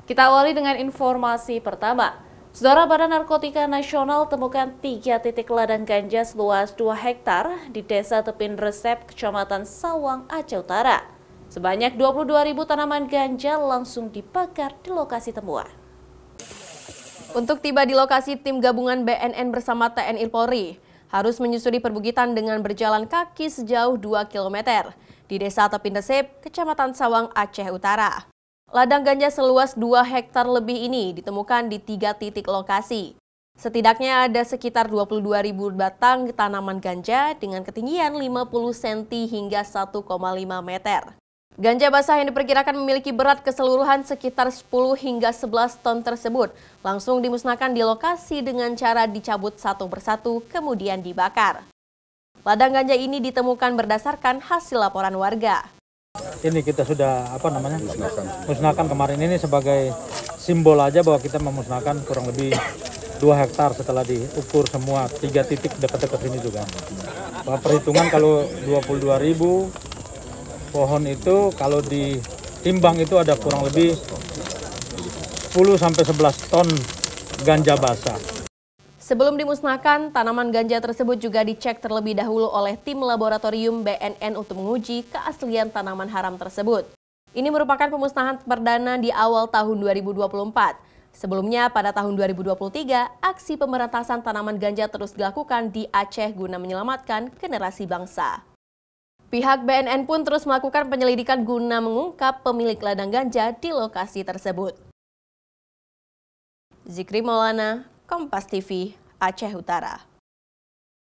Kita awali dengan informasi pertama. Saudara, Badan Narkotika Nasional temukan 3 titik ladang ganja seluas 2 hektar di Desa Tepin Resep, Kecamatan Sawang, Aceh Utara. Sebanyak 22.000 tanaman ganja langsung dibakar di lokasi temuan. Untuk tiba di lokasi, tim gabungan BNN bersama TNI Polri harus menyusuri perbukitan dengan berjalan kaki sejauh 2 km di Desa Tepin Resep, Kecamatan Sawang, Aceh Utara. Ladang ganja seluas 2 hektar lebih ini ditemukan di 3 titik lokasi. Setidaknya ada sekitar 22.000 batang tanaman ganja dengan ketinggian 50 cm hingga 1,5 meter. Ganja basah yang diperkirakan memiliki berat keseluruhan sekitar 10 hingga 11 ton tersebut langsung dimusnahkan di lokasi dengan cara dicabut satu persatu kemudian dibakar. Ladang ganja ini ditemukan berdasarkan hasil laporan warga. Ini kita sudah musnahkan kemarin ini sebagai simbol aja bahwa kita memusnahkan kurang lebih 2 hektar setelah diukur semua 3 titik dekat-dekat sini juga. Perhitungan kalau 22.000 pohon itu kalau ditimbang itu ada kurang lebih 10 sampai 11 ton ganja basah. Sebelum dimusnahkan, tanaman ganja tersebut juga dicek terlebih dahulu oleh tim laboratorium BNN untuk menguji keaslian tanaman haram tersebut. Ini merupakan pemusnahan perdana di awal tahun 2024. Sebelumnya, pada tahun 2023, aksi pemberantasan tanaman ganja terus dilakukan di Aceh guna menyelamatkan generasi bangsa. Pihak BNN pun terus melakukan penyelidikan guna mengungkap pemilik ladang ganja di lokasi tersebut. Zikri Maulana, Kompas TV, Aceh Utara.